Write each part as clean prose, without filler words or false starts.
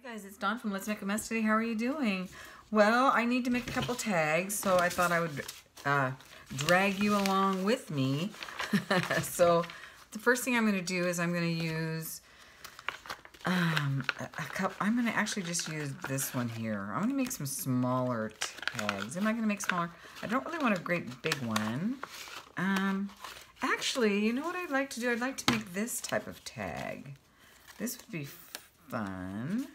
Guys, it's Dawn from Let's Make a Mess today. How are you doing? Well, I need to make a couple tags, so I thought I would drag you along with me. So the first thing I'm going to do is I'm going to use a cup. I'm going to actually just use this one here. I'm going to make some smaller tags. Am I going to make smaller? I don't really want a great big one. Actually, you know what I'd like to do? I'd like to make this type of tag. This would be fun.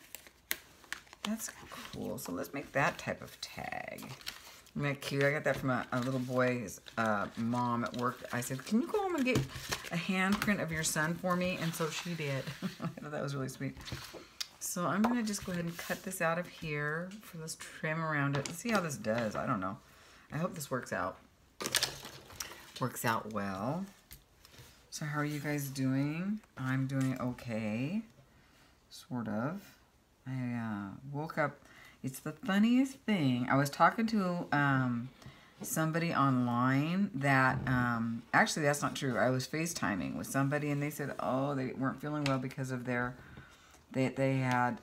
That's cool. So let's make that type of tag. Isn't that cute? I got that from a little boy's mom at work. I said, can you go home and get a handprint of your son for me? And so she did. I thought that was really sweet. So I'm going to just go ahead and cut this out of here for this trim around it. Let's see how this does. I don't know. I hope this works out. Works out well. So how are you guys doing? I'm doing okay. Sort of. I woke up. It's the funniest thing. I was talking to somebody online that, actually that's not true. I was FaceTiming with somebody and they said, oh, they weren't feeling well because of their, they had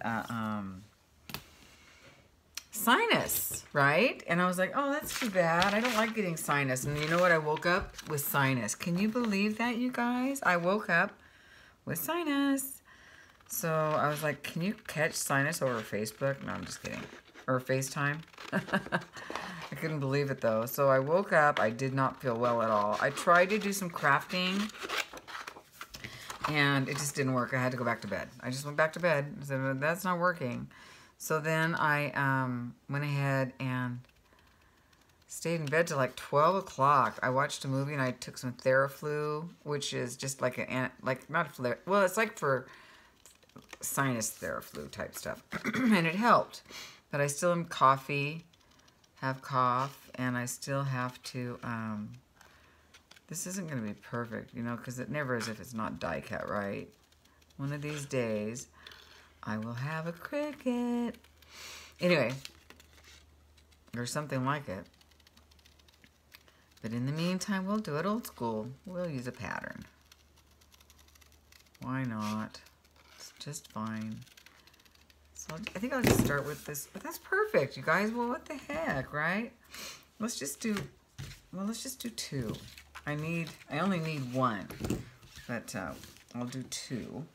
sinus, right? And I was like, oh, that's too bad. I don't like getting sinus. And you know what? I woke up with sinus. Can you believe that, you guys? I woke up with sinus. So I was like, can you catch sinus over Facebook? No, I'm just kidding. Or FaceTime. I couldn't believe it though. So I woke up. I did not feel well at all. I tried to do some crafting and it just didn't work. I had to go back to bed. I just went back to bed. I said, that's not working. So then I went ahead and stayed in bed till like 12 o'clock. I watched a movie and I took some Theraflu, which is just like not a flare. Well, it's like for sinus Theraflu type stuff. And it helped. But I still am have cough, and I still have to, this isn't going to be perfect, you know, because it never is if it's not die cut, right? One of these days, I will have a cricket. Anyway, or something like it. But in the meantime, we'll do it old school. We'll use a pattern. Why not? It's just fine. So I think I'll just start with this. But that's perfect, you guys. Well, what the heck, right? Let's just do two. I only need one, but I'll do two.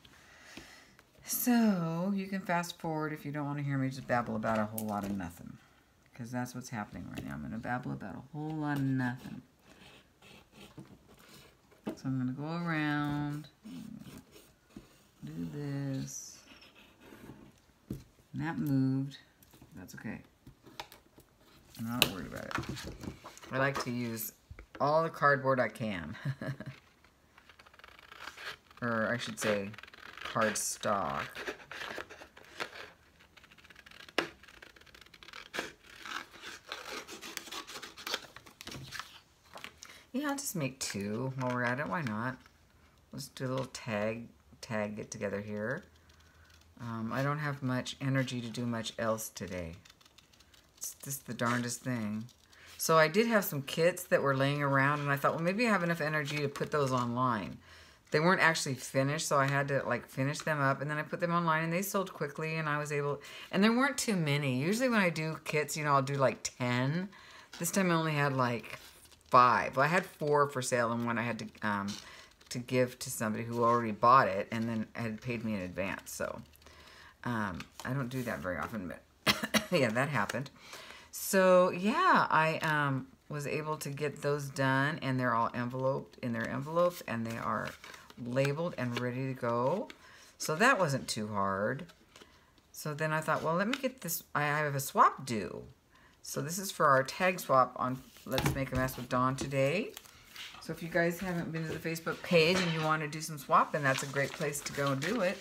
So you can fast forward if you don't want to hear me just babble about a whole lot of nothing, because that's what's happening right now. I'm going to babble about a whole lot of nothing. So I'm going to go around, do this. And that moved. That's okay. I'm not worried about it. I like to use all the cardboard I can. Or I should say cardstock. Yeah, I'll just make two while we're at it. Why not? Let's do a little tag get together here. I don't have much energy to do much else today. It's just the darndest thing. So I did have some kits that were laying around, and I thought, well, maybe I have enough energy to put those online. They weren't actually finished, so I had to like finish them up, and then I put them online, and they sold quickly, and I was able, and there weren't too many. Usually when I do kits, you know, I'll do like 10. This time I only had like 5. Well, I had 4 for sale, and one I had to give to somebody who already bought it, and then had paid me in advance, so. I don't do that very often, but yeah, that happened. So yeah, I was able to get those done, and they're all enveloped in their envelopes, and they are labeled and ready to go. So that wasn't too hard. So then I thought, well, let me get this. I have a swap due. So this is for our tag swap on Let's Make a Mess with Dawn today. So if you guys haven't been to the Facebook page and you want to do some swapping, that's a great place to go and do it.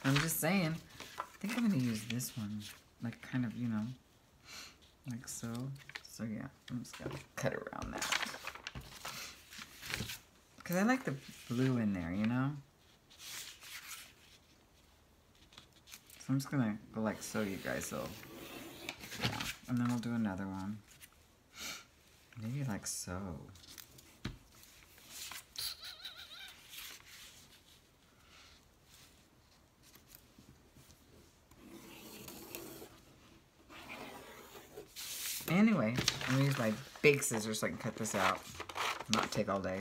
I'm just saying, I think I'm going to use this one, like kind of, you know, like so. So yeah, I'm just going to cut around that. Because I like the blue in there, you know. So I'm just going to go like so, you guys, so, yeah. And then we'll do another one. Maybe like so. Anyway, I'm gonna use my big scissors so I can cut this out. Not take all day.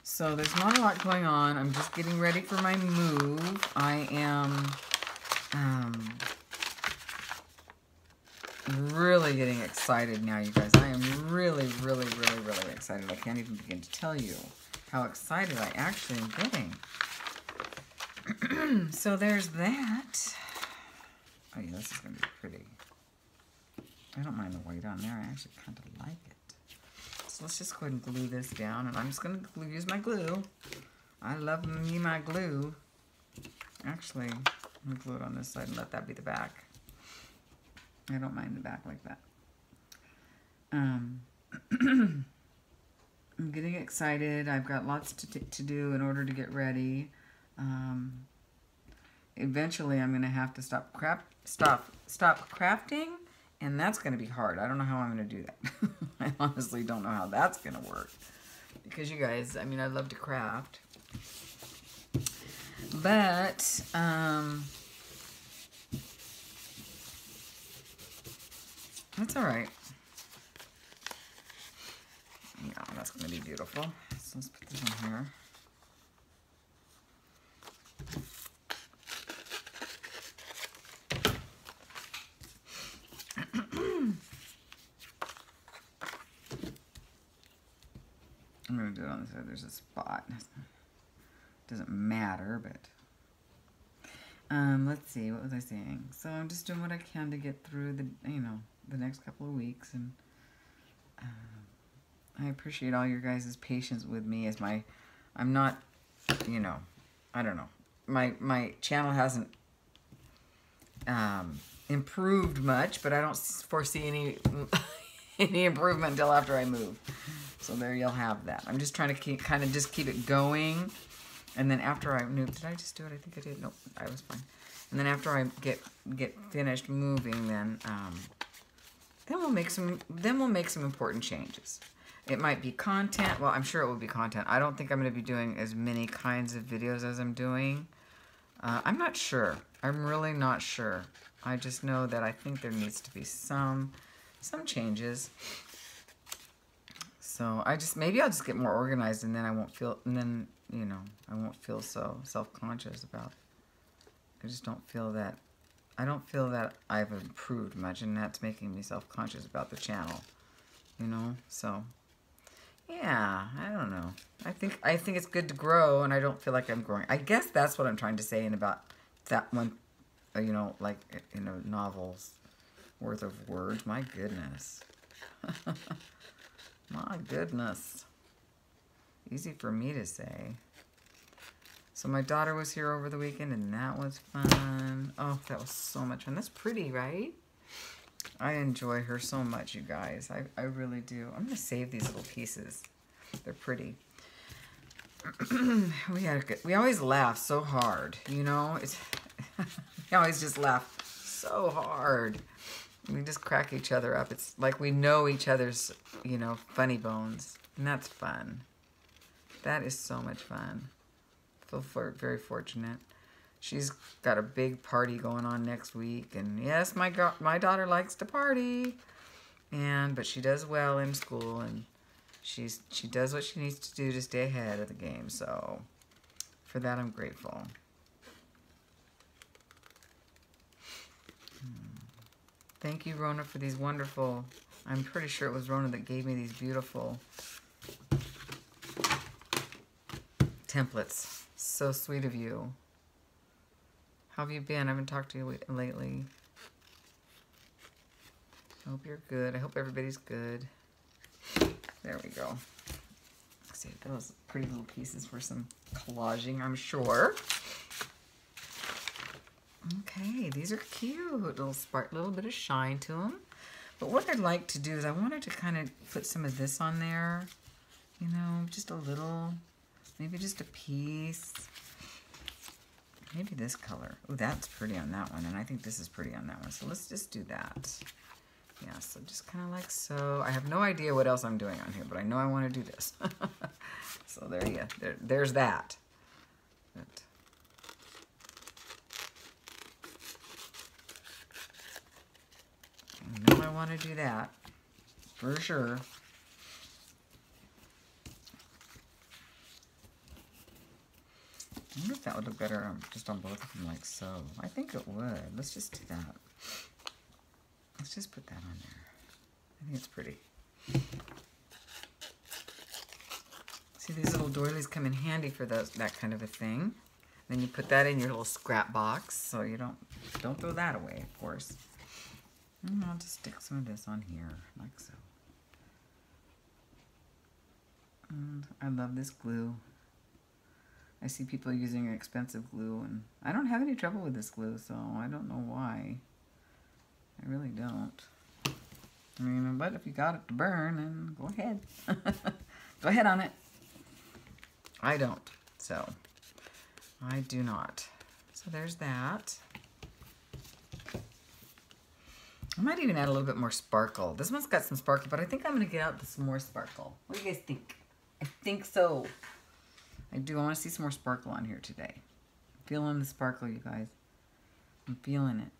So there's not a lot going on. I'm just getting ready for my move. I am really getting excited now, you guys. I am really, really, really, really excited. I can't even begin to tell you how excited I actually am getting. So there's that. Oh yeah, this is going to be pretty. I don't mind the white on there. I actually kind of like it. So let's just go ahead and glue this down. And I'm just going to use my glue. I love me my glue. Actually, I'm going to glue it on this side and let that be the back. I don't mind the back like that. I'm getting excited. I've got lots to do in order to get ready. Eventually, I'm going to have to stop crafting, and that's going to be hard. I don't know how I'm going to do that. I honestly don't know how that's going to work. Because you guys, I mean, I love to craft. But, that's all right. Yeah, that's going to be beautiful. So let's put this in here. I'm going to do it on this side. There's a spot. Doesn't matter, but let's see. What was I saying? So I'm just doing what I can to get through the, the next couple of weeks, and I appreciate all your guys' patience with me as I'm not, I don't know. My channel hasn't improved much, but I don't foresee any any improvement until after I move. So there you'll have that. I'm just trying to keep it going. And then after I move, did I just do it? I think I did. Nope, I was fine. And then after I get finished moving, then we'll make some important changes. It might be content. Well, I'm sure it will be content. I don't think I'm going to be doing as many kinds of videos as I'm doing. I'm not sure. I'm really not sure. I just know that I think there needs to be some changes. So maybe I'll just get more organized, and then I won't feel, I won't feel so self-conscious about it. I just don't feel that, I've improved much, and that's making me self-conscious about the channel, so, yeah, I don't know. I think it's good to grow, and I don't feel like I'm growing. I guess that's what I'm trying to say in about that one, like, a novel's worth of words. My goodness. My goodness. Easy for me to say. So my daughter was here over the weekend, and that was fun. Oh, that was so much fun. That's pretty, right? I enjoy her so much, you guys. I really do. I'm going to save these little pieces. They're pretty. We always laugh so hard, It's we always just laugh so hard. We just crack each other up. It's like we know each other's, funny bones. And that's fun. That is so much fun. I feel very fortunate. She's got a big party going on next week. And yes, my daughter likes to party. But she does well in school. And she does what she needs to do to stay ahead of the game. So for that, I'm grateful. Thank you, Rona, for these wonderful, I'm pretty sure it was Rona that gave me these beautiful templates. So sweet of you. How have you been? I haven't talked to you lately. I hope you're good. I hope everybody's good. There we go. See, those pretty little pieces for some collaging, I'm sure. Okay, these are cute. Little bit of shine to them. But what I'd like to do is I wanted to kind of put some of this on there. Just a little, maybe just a piece. Maybe this color. Oh, that's pretty on that one. And I think this is pretty on that one. So let's just do that. Yeah, so just kind of like so. I have no idea what else I'm doing on here, but I know I want to do this. So there you go. There's that. But I want to do that. For sure. I wonder if that would look better just on both of them like so. I think it would. Let's just do that. Let's just put that on there. I think it's pretty. See, these little doilies come in handy for that kind of a thing. Then you put that in your little scrap box, so you don't throw that away, of course. And I'll just stick some of this on here, like so. And I love this glue. I see people using expensive glue, and I don't have any trouble with this glue, so I don't know why. I really don't. I mean, but if you got it to burn, then go ahead. Go ahead on it. I don't, so I do not. So there's that. I might even add a little bit more sparkle. This one's got some sparkle, but I think I'm going to get out some more sparkle. What do you guys think? I think so. I do. I want to see some more sparkle on here today. I'm feeling the sparkle, you guys. I'm feeling it.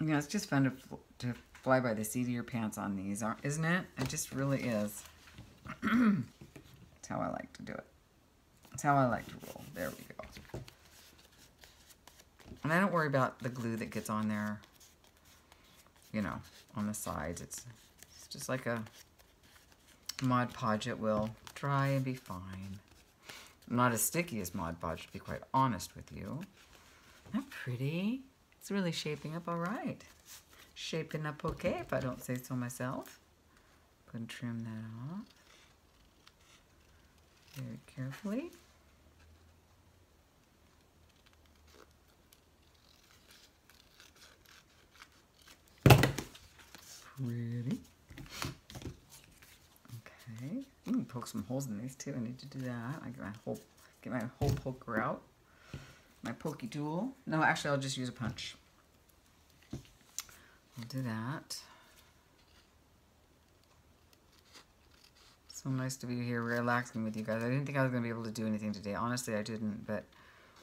You know, it's just fun to fly by the seat of your pants on these, isn't it? It just really is. That's how I like to do it. That's how I like to roll. There we go. And I don't worry about the glue that gets on there, you know, on the sides. It's just like a Mod Podge. It will dry and be fine. Not as sticky as Mod Podge, to be quite honest with you. Isn't that pretty? It's really shaping up all right. Shaping up okay, if I don't say so myself. Go and trim that off very carefully. Pretty. Okay. You can poke some holes in these too. I need to do that. I get my hole poker out. My pokey tool. No, actually, I'll just use a punch. I'll do that. So nice to be here relaxing with you guys. I didn't think I was going to be able to do anything today. Honestly, I didn't. But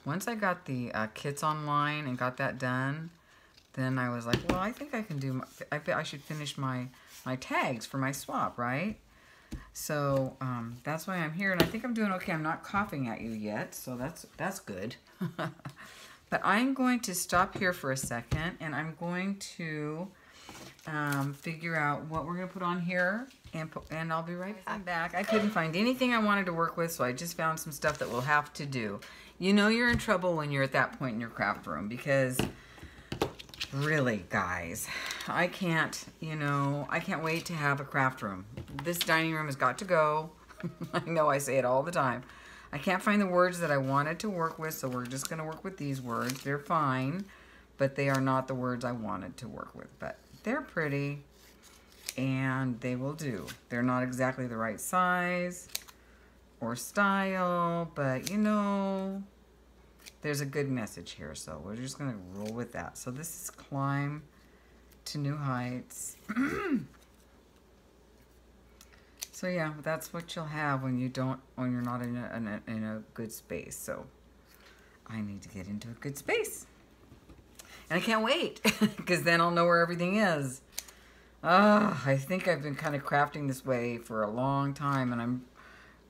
once I got the kits online and got that done, then I was like, well, I think I can do, I should finish my tags for my swap, right? So that's why I'm here, and I think I'm doing okay. I'm not coughing at you yet, so that's good. But I'm going to stop here for a second, and I'm going to figure out what we're going to put on here, and I'll be right back. I couldn't find anything I wanted to work with, so I just found some stuff that we'll have to do. You know you're in trouble when you're at that point in your craft room, because really, guys, I can't, you know, I can't wait to have a craft room. This dining room has got to go. I know I say it all the time. I can't find the words that I wanted to work with, so we're just going to work with these words. They're fine, but they are not the words I wanted to work with. But they're pretty, and they will do. They're not exactly the right size or style, but, you know, there's a good message here, so we're just going to roll with that. So this is Climb to New Heights. So yeah, that's what you'll have when you're not in a good space. So I need to get into a good space, and I can't wait because then I'll know where everything is. I think I've been kind of crafting this way for a long time, and I'm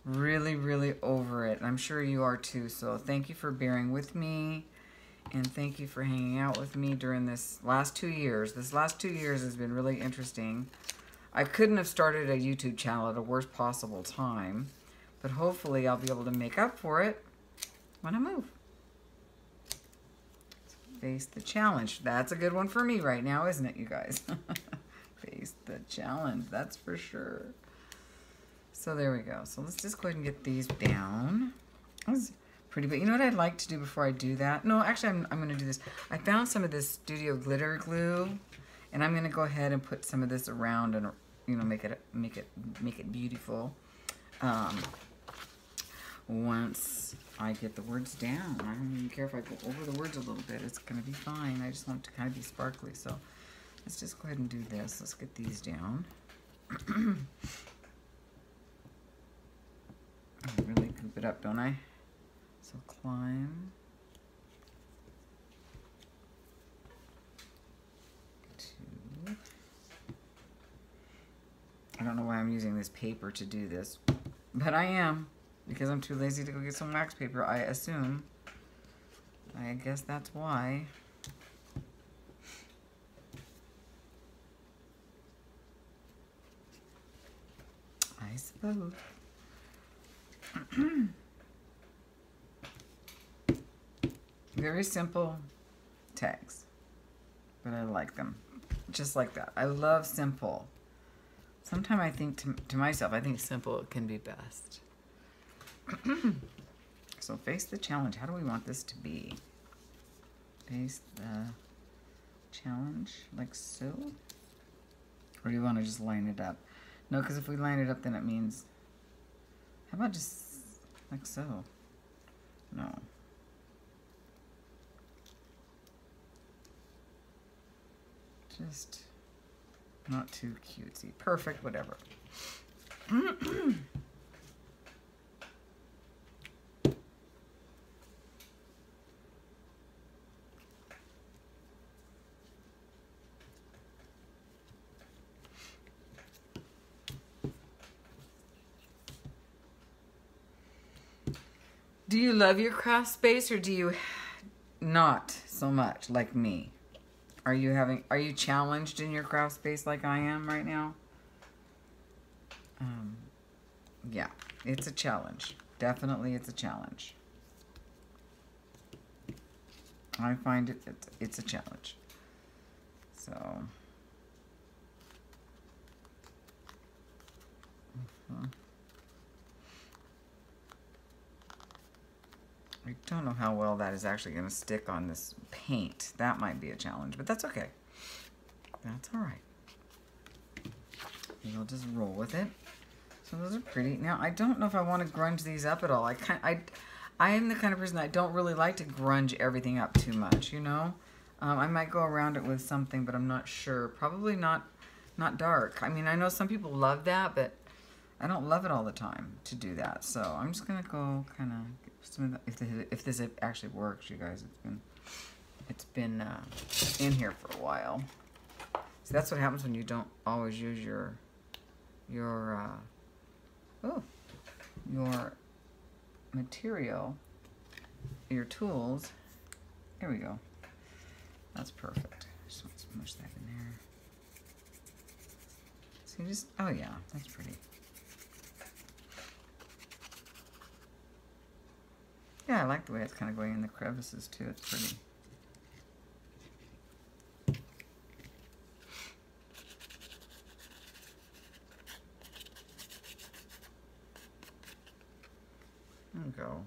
really, really over it. I'm sure you are too. So thank you for bearing with me, and thank you for hanging out with me during this last 2 years. This last 2 years has been really interesting. I couldn't have started a YouTube channel at a worst possible time, but hopefully I'll be able to make up for it when I move. Face the challenge. That's a good one for me right now, isn't it, you guys? Face the challenge, that's for sure. So there we go. So let's just go ahead and get these down. That's pretty, but you know what I'd like to do before I do that? No, actually, I'm going to do this. I found some of this Studio Glitter glue, and I'm going to go ahead and put some of this around and, you know, make it beautiful. Once I get the words down, I don't even care if I go over the words a little bit. It's going to be fine. I just want it to kind of be sparkly. So let's just go ahead and do this. Let's get these down. I really goop it up, don't I? So Climb I don't know why I'm using this paper to do this, but I am, because I'm too lazy to go get some wax paper, I assume. I guess that's why. I suppose. Very simple tags, but I like them. Just like that. I love simple. Sometimes I think to myself, I think simple can be best. So face the challenge. How do we want this to be? Face the challenge like so? Or do you want to just line it up? No, because if we line it up, then it means... How about just like so? No. Just not too cutesy. Perfect, whatever. Do you love your craft space, or do you not so much like me? Are you challenged in your craft space like I am right now? Yeah, it's a challenge. Definitely it's a challenge. I find it's a challenge. So I don't know how well that is actually going to stick on this paint. That might be a challenge, but that's okay. That's all right. We'll just roll with it. So those are pretty. Now, I don't know if I want to grunge these up at all. I am the kind of person that I don't really like to grunge everything up too much, you know? I might go around it with something, but I'm not sure. Probably not dark. I mean, I know some people love that, but I don't love it all the time to do that. So I'm just going to go kind of... If this actually works, you guys, it's been in here for a while. So that's what happens when you don't always use your material, your tools. There we go. That's perfect. Just want to smush that in there. So you just, oh yeah, that's pretty. Yeah, I like the way it's kind of going in the crevices too. It's pretty. There we go.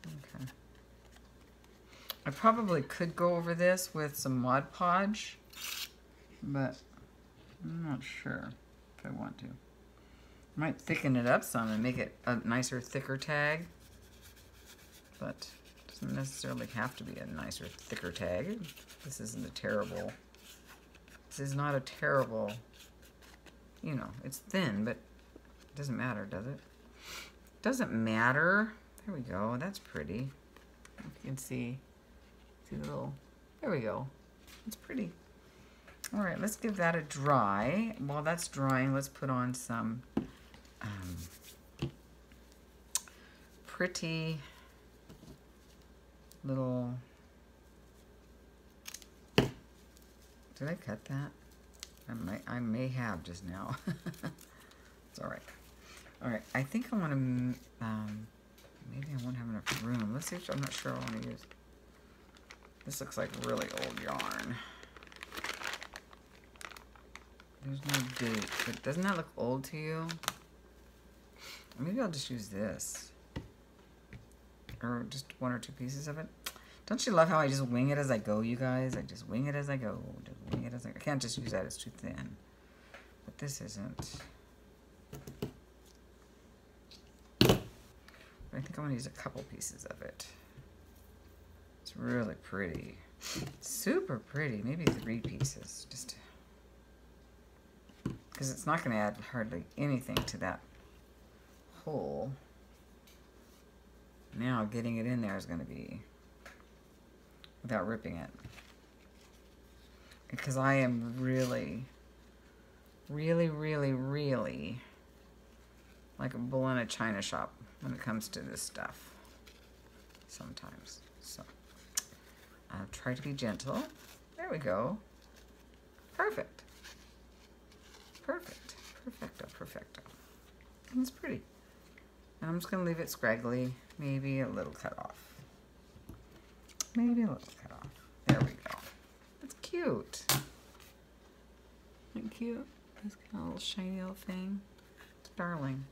Okay. I probably could go over this with some Mod Podge, but I'm not sure if I want to. Might thicken it up some and make it a nicer, thicker tag, but it doesn't necessarily have to be a nicer, thicker tag. This isn't a terrible, this is not a terrible, you know, it's thin, but it doesn't matter, does it? Doesn't matter. There we go, that's pretty. You can see the little, there we go. It's pretty. All right, let's give that a dry. While that's drying, let's put on some pretty little, did I cut that? I may have just now. It's all right. All right, I think I want to, maybe I won't have enough room. Let's see if, I'm not sure I want to use, this looks like really old yarn. There's no date, but doesn't that look old to you? Maybe I'll just use this. Or just one or two pieces of it. Don't you love how I just wing it as I go, you guys? I just wing it as I go. Just wing it as I go. I can't just use that, it's too thin. But this isn't. But I think I'm going to use a couple pieces of it. It's really pretty. Super pretty. Maybe 3 pieces. Just because it's not going to add hardly anything to that hole. Now getting it in there is going to be, without ripping it. because I am really, really, really, really like a bull in a china shop when it comes to this stuff sometimes. So I'll try to be gentle. There we go. Perfect. Perfect. Perfecto. Perfecto. And it's pretty. And I'm just going to leave it scraggly. Maybe a little cut off. Maybe a little cut off. There we go. That's cute. Isn't it cute? This kind of little shiny little thing. It's darling.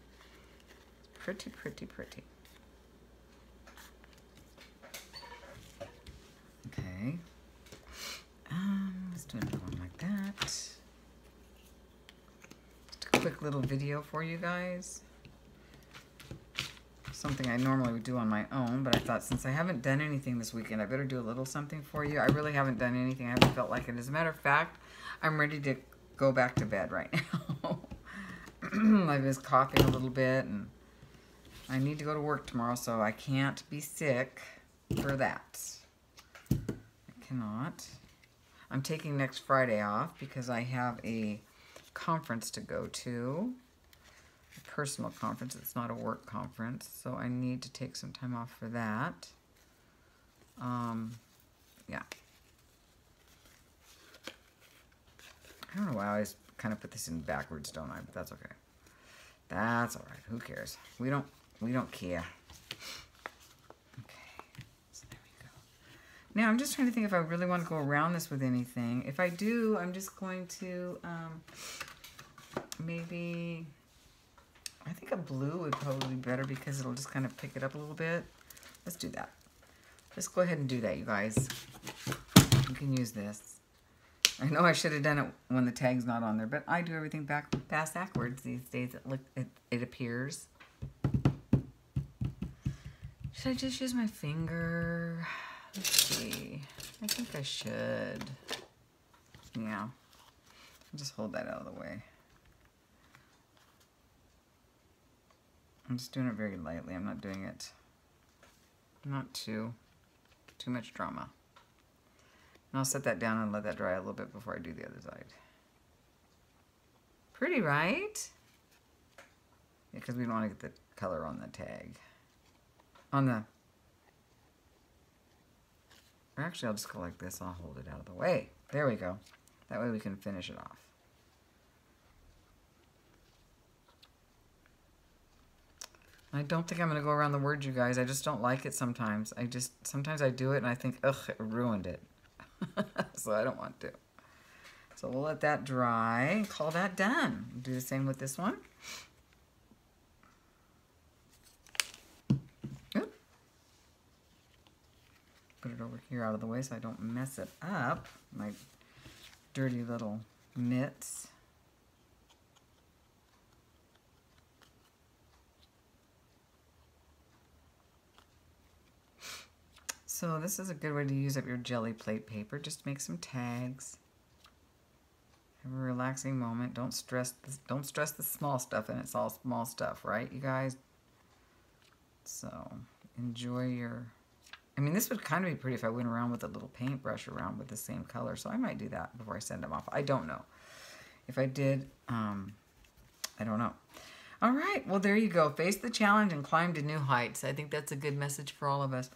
It's pretty, pretty, pretty. Okay. Let's do another one like that. Just a quick little video for you guys. Something I normally would do on my own, but I thought since I haven't done anything this weekend, I better do a little something for you. I really haven't done anything. I haven't felt like it. As a matter of fact, I'm ready to go back to bed right now. I was coughing a little bit, and I need to go to work tomorrow, so I can't be sick for that. I cannot. I'm taking next Friday off because I have a conference to go to. Personal conference. It's not a work conference, so I need to take some time off for that. Yeah. I don't know why I always kind of put this in backwards, don't I? But that's okay. That's all right. Who cares? We don't care. Okay. So there we go. Now I'm just trying to think if I really want to go around this with anything. If I do, I'm just going to maybe. I think a blue would probably be better because it'll just kind of pick it up a little bit. Let's do that. Let's go ahead and do that, you guys. You can use this. I know I should have done it when the tag's not on there, but I do everything backwards these days. It appears. Should I just use my finger? Let's see. I think I should. Yeah. I'll just hold that out of the way. I'm just doing it very lightly. I'm not doing it, not too much drama. And I'll set that down and let that dry a little bit before I do the other side. Pretty, right? Yeah, because we don't want to get the color on the tag. Or actually, I'll just go like this. I'll hold it out of the way. There we go. That way we can finish it off. I don't think I'm going to go around the words, you guys. I just don't like it sometimes. Sometimes I do it and I think, ugh, it ruined it. So I don't want to. So we'll let that dry and call that done. Do the same with this one. Oop. Put it over here out of the way so I don't mess it up. My dirty little mitts. So this is a good way to use up your Gelli plate paper. Just make some tags. Have a relaxing moment. Don't stress the small stuff, and it's all small stuff, right, you guys? So enjoy your. I mean, this would kind of be pretty if I went around with a little paintbrush around with the same color. So I might do that before I send them off. I don't know. If I did, I don't know. All right. Well, there you go. Face the challenge and climb to new heights. I think that's a good message for all of us.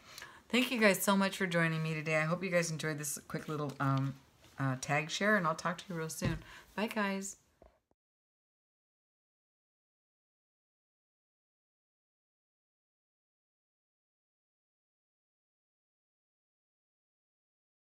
Thank you guys so much for joining me today. I hope you guys enjoyed this quick little tag share, and I'll talk to you real soon. Bye, guys.